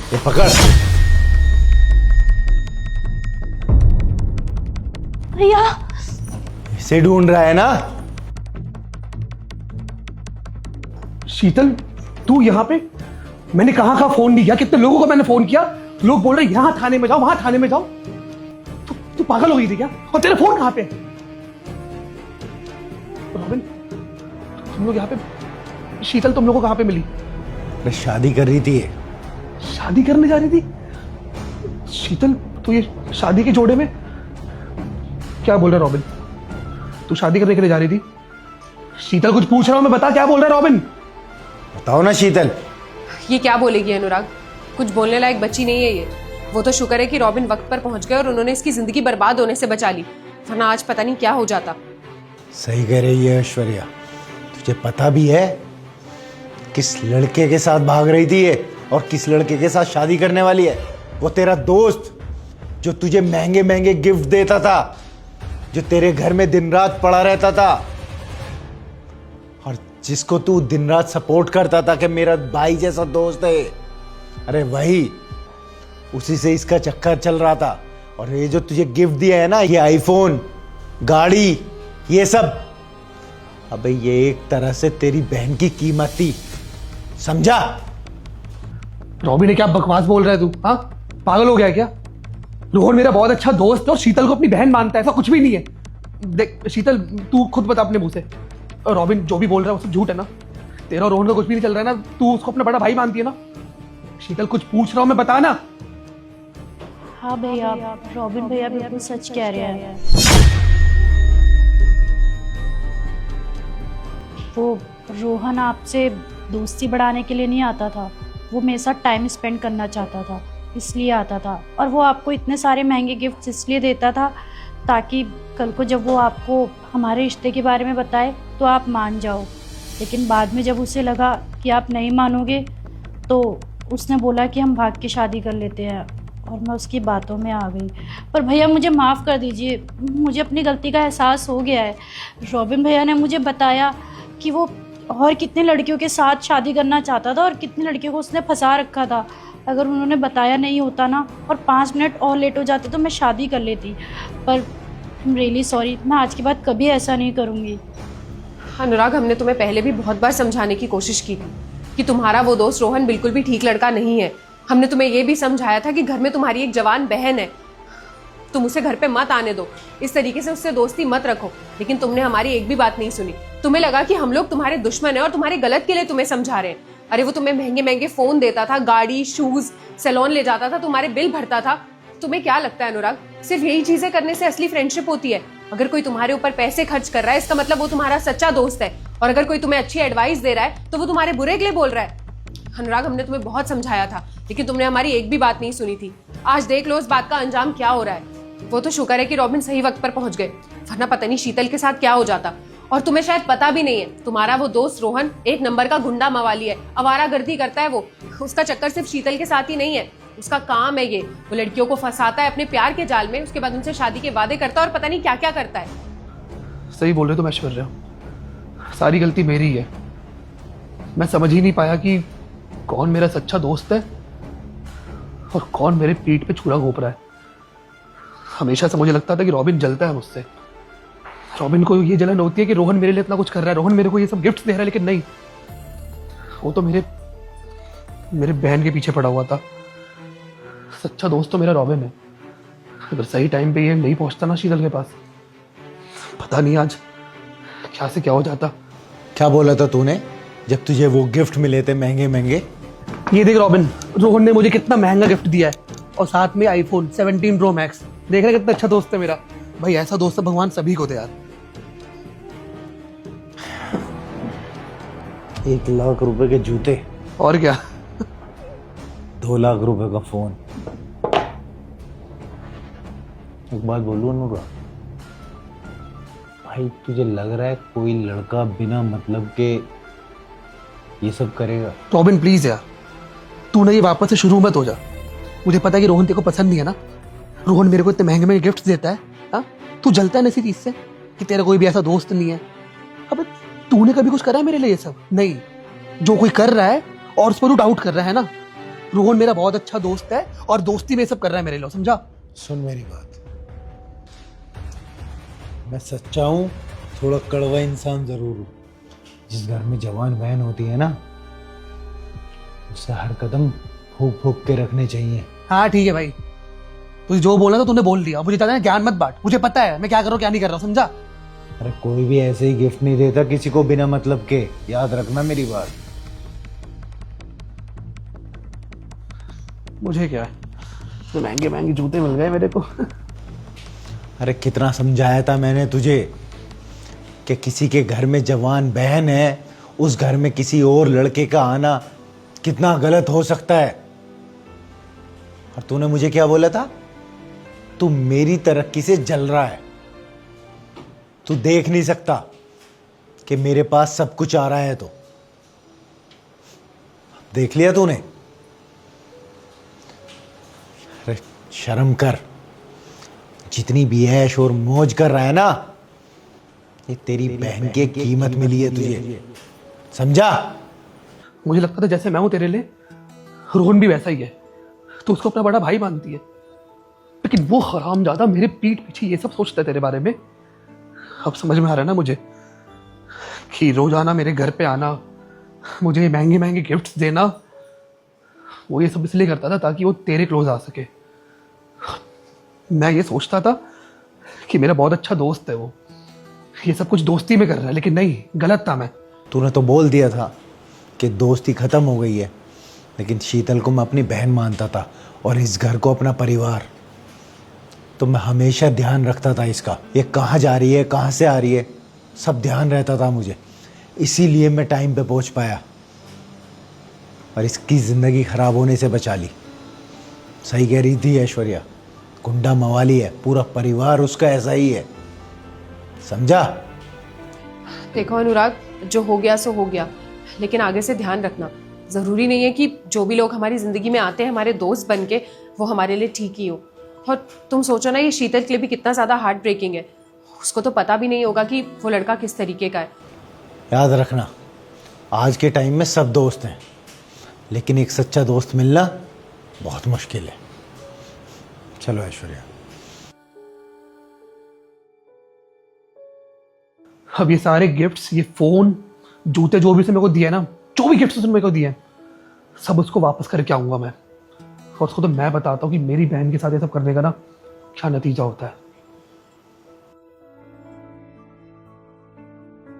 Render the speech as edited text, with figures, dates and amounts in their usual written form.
ये पकड़। भैया इसे ढूंढ रहा है ना? शीतल, तू यहाँ पे? मैंने कहाँ फोन नहीं किया, कितने लोगों को मैंने फोन किया, लोग बोल रहे यहाँ थाने में जाओ, वहां थाने में जाओ। तू पागल हो गई थी क्या? और तेरा फोन कहाँ पे? रॉबिन, तुम लोग यहाँ पे, शीतल तुम लोगों को कहाँ पे मिली? अरे शादी कर रही थी ये। शादी करने जा रही थी? शीतल, तू ये शादी के जोड़े में क्या बोल रहा है? रॉबिन, तू शादी करने के लिए जा रही थी? शीतल, कुछ पूछ रहा हूं मैं, बता क्या बोल रहा है रॉबिन? बताओ ना शीतल। ये क्या बोलेगी अनुराग? कुछ बोलने लायक बच्ची नहीं है ये। वो तो शुक्र है कि रॉबिन वक्त पर पहुंच गए और उन्होंने इसकी जिंदगी बर्बाद होने से बचा ली, वरना आज पता नहीं क्या हो जाता। सही कह रही है ऐश्वर्या। तुझे पता भी है किस लड़के के साथ भाग रही थी ये और किस लड़के के साथ शादी करने वाली है? वो तेरा दोस्त जो तुझे महंगे महंगे गिफ्ट देता था, जो तेरे घर में दिन रात पड़ा रहता था और जिसको तू दिन रात सपोर्ट करता था कि मेरा भाई जैसा दोस्त है। अरे वही, उसी से इसका चक्कर चल रहा था। और ये जो तुझे गिफ्ट दिया है ना, ये आईफोन, गाड़ी, ये सब, अबे ये एक तरह से तेरी बहन की कीमत थी, समझा? रॉबिन, ने क्या बकवास बोल रहा है तू? हाँ, पागल हो गया है क्या? रोहन मेरा बहुत अच्छा दोस्त है और शीतल को अपनी बहन मानता है, ऐसा कुछ भी नहीं है। देख शीतल, तू खुद बता अपने मुंह से, और रॉबिन जो भी बोल रहा है वो सब झूठ है ना? तेरा और रोहन का कुछ भी नहीं चल रहा है ना? तू उसको अपना बड़ा भाई मानती है ना? शीतल, कुछ पूछ रहा हूं मैं, बता ना। हाँ भैया, रॉबिन भैया बिल्कुल सच कह रहे हैं। वो रोहन आपसे दोस्ती बढ़ाने के लिए नहीं आता था, वो मेरे साथ टाइम स्पेंड करना चाहता था, इसलिए आता था। और वो आपको इतने सारे महंगे गिफ्ट्स इसलिए देता था ताकि कल को जब वो आपको हमारे रिश्ते के बारे में बताए तो आप मान जाओ। लेकिन बाद में जब उसे लगा कि आप नहीं मानोगे तो उसने बोला कि हम भाग के शादी कर लेते हैं, और मैं उसकी बातों में आ गई। पर भैया मुझे माफ़ कर दीजिए, मुझे अपनी गलती का एहसास हो गया है। रॉबिन भैया ने मुझे बताया कि वो और कितने लड़कियों के साथ शादी करना चाहता था और कितनी लड़कियों को उसने फंसा रखा था। अगर उन्होंने बताया नहीं होता ना और 5 मिनट और लेट हो जाते तो मैं शादी कर लेती। पर आई एम रियली सॉरी, मैं आज के बाद कभी ऐसा नहीं करूँगी। अनुराग, हमने तुम्हें पहले भी बहुत बार समझाने की कोशिश की थी कि तुम्हारा वो दोस्त रोहन बिल्कुल भी ठीक लड़का नहीं है। हमने तुम्हें ये भी समझाया था कि घर में तुम्हारी एक जवान बहन है, तुम उसे घर पे मत आने दो, इस तरीके से उससे दोस्ती मत रखो। लेकिन तुमने हमारी एक भी बात नहीं सुनी। तुम्हें लगा कि हम लोग तुम्हारे दुश्मन हैं और तुम्हारे गलत के लिए तुम्हें समझा रहे हैं। अरे वो तुम्हें महंगे महंगे फोन देता था, गाड़ी, शूज, सैलून ले जाता था, तुम्हारे बिल भरता था। तुम्हें क्या लगता है अनुराग, सिर्फ यही चीजें करने से असली फ्रेंडशिप होती है? अगर कोई तुम्हारे ऊपर पैसे खर्च कर रहा है इसका मतलब वो तुम्हारा सच्चा दोस्त है, और अगर कोई तुम्हें अच्छी एडवाइस दे रहा है तो वो तुम्हारे बुरे के लिए बोल रहा है। अनुराग, हमने तुम्हें बहुत समझाया था लेकिन तुमने हमारी एक भी बात नहीं सुनी थी। आज देख लो इस बात का अंजाम क्या हो रहा है। वो तो शुक्र है कि रॉबिन सही वक्त पर पहुंच गए, वरना पता नहीं शीतल के साथ क्या हो जाता। और तुम्हें शायद पता भी नहीं है, तुम्हारा वो दोस्त रोहन एक नंबर का गुंडा मवाली है, आवारागर्दी करता है वो। उसका चक्कर सिर्फ शीतल के साथ ही नहीं है, उसका काम है ये। वो लड़कियों को फंसाता है अपने प्यार के जाल में, उसके बाद उनसे शादी के वादे करता है और पता नहीं क्या क्या करता है। सही बोल रहे तुम ऐश्वर्या, सारी गलती मेरी है। मैं समझ ही नहीं पाया कि कौन मेरा सच्चा दोस्त है और कौन मेरे पीठ पे छुरा घोंप रहा है। हमेशा से मुझे लगता था कि रॉबिन जलता है मुझसे, रॉबिन को ये जलन होती है कि रोहन मेरे लिए इतना कुछ कर रहा है, रोहन मेरे को ये सब गिफ्ट्स दे रहा है। लेकिन नहीं, वो तो मेरे बहन के पीछे पड़ा हुआ था। सच्चा दोस्त तो मेरा रॉबिन है। अगर सही टाइम पे ये नहीं पहुंचता ना शीतल के पास, पता नहीं आज क्या से क्या हो जाता। क्या बोला था तूने जब तुझे वो गिफ्ट मिले थे महंगे महंगे? ये देख रॉबिन, रोहन ने मुझे कितना महंगा गिफ्ट दिया है और साथ में आईफोन 17 प्रो मैक्स। देख रहे कितना अच्छा दोस्त है मेरा। भाई ऐसा दोस्त तो भगवान सभी को दे यार। 1 लाख रुपए के जूते और क्या, 2 लाख रुपए का फोन। एक बात बोलूं अनुराग, भाई तुझे लग रहा है कोई लड़का बिना मतलब के ये सब करेगा? रॉबिन प्लीज यार, तू ना ये वापस से शुरू मत हो जा। मुझे पता है कि रोहन तेरे को पसंद नहीं है ना। रोहन मेरे को इतने महंगे महंगे गिफ्ट्स देता है। हाँ, तू जलता है ना इसी चीज से कि तेरा कोई भी ऐसा दोस्त नहीं है। अब तूने कभी कुछ करा है मेरे लिए? ये सब नहीं, जो कोई कर रहा है और उस पर तू डाउट कर रहा है ना। रोहन मेरा बहुत अच्छा दोस्त है और दोस्ती में ये सब कर रहा है मेरे लिए, समझा? सुन मेरी बात, मैं सच्चा हूं, थोड़ा कड़वा इंसान जरूर हूं। जिस घर में जवान बहन होती है ना, उससे हर कदम फूक फूक के रखने चाहिए। हाँ ठीक है भाई, तुझे जो बोलना था तूने बोल दिया। मुझे ज्यादा ज्ञान मत बांट, मुझे पता है मैं क्या कर रहा हूँ क्या नहीं कर रहा हूँ, समझा? अरे कोई भी ऐसे ही गिफ्ट नहीं देता किसी को बिना मतलब के, याद रखना मेरी बात। मुझे क्या है, तो महंगे महंगे जूते मिल गए मेरे को। अरे कितना समझाया था मैंने तुझे कि किसी के घर में जवान बहन है, उस घर में किसी और लड़के का आना कितना गलत हो सकता है। और तूने मुझे क्या बोला था? तू मेरी तरक्की से जल रहा है, तू देख नहीं सकता कि मेरे पास सब कुछ आ रहा है। तो देख लिया तूने? अरे शर्म कर, जितनी भी ऐश और मौज कर रहा है ना, ये तेरी बहन की कीमत मिली है तुझे, समझा? मुझे लगता था जैसे मैं हूं तेरे लिए, रोहन भी वैसा ही है। तो उसको अपना बड़ा भाई मानती है, लेकिन वो हरामजादा मेरे पीठ पीछे ये सब सोचता है तेरे बारे में। अब समझ में आ रहा है ना मुझे कि रोजाना मेरे घर पे आना, मुझे महंगे महंगे गिफ्ट्स देना, वो ये सब इसलिए करता था ताकि वो तेरे क्लोज आ सके। मैं ये सोचता था कि मेरा बहुत अच्छा दोस्त है वो, ये सब कुछ दोस्ती में कर रहा है, लेकिन नहीं, गलत था मैं। तूने तो बोल दिया था कि दोस्ती खत्म हो गई है, लेकिन शीतल को मैं अपनी बहन मानता था और इस घर को अपना परिवार। तो मैं हमेशा ध्यान रखता था इसका, ये कहाँ जा रही है, कहाँ से आ रही है, सब ध्यान रहता था मुझे। इसीलिए मैं टाइम पे पहुंच पाया और इसकी ज़िंदगी ख़राब होने से बचा ली। सही कह रही थी ऐश्वर्या, गुंडा मवाली है, पूरा परिवार उसका ऐसा ही है, समझा? देखो अनुराग, जो हो गया सो हो गया, लेकिन आगे से ध्यान रखना। ज़रूरी नहीं है कि जो भी लोग हमारी ज़िंदगी में आते हैं हमारे दोस्त बन के, वो हमारे लिए ठीक ही हो। और तुम सोचो ना, ये शीतल के लिए भी कितना ज़्यादा हार्ट ब्रेकिंग है। उसको तो पता भी नहीं होगा कि वो लड़का किस तरीके का है। याद रखना, आज के टाइम में सब दोस्त हैं, लेकिन एक सच्चा दोस्त मिलना बहुत मुश्किल है। चलो ऐश्वर्या। अब ये सारे गिफ्ट्स, ये फोन, जूते, जो भी उसने मेरे को दिए ना, जो भी गिफ्ट्स उसने मेरे को दिए, सब उसको वापस करके आऊंगा मैं। और उसको तो मैं बताता हूँ कि मेरी बहन के साथ ये सब करने का ना क्या नतीजा होता है।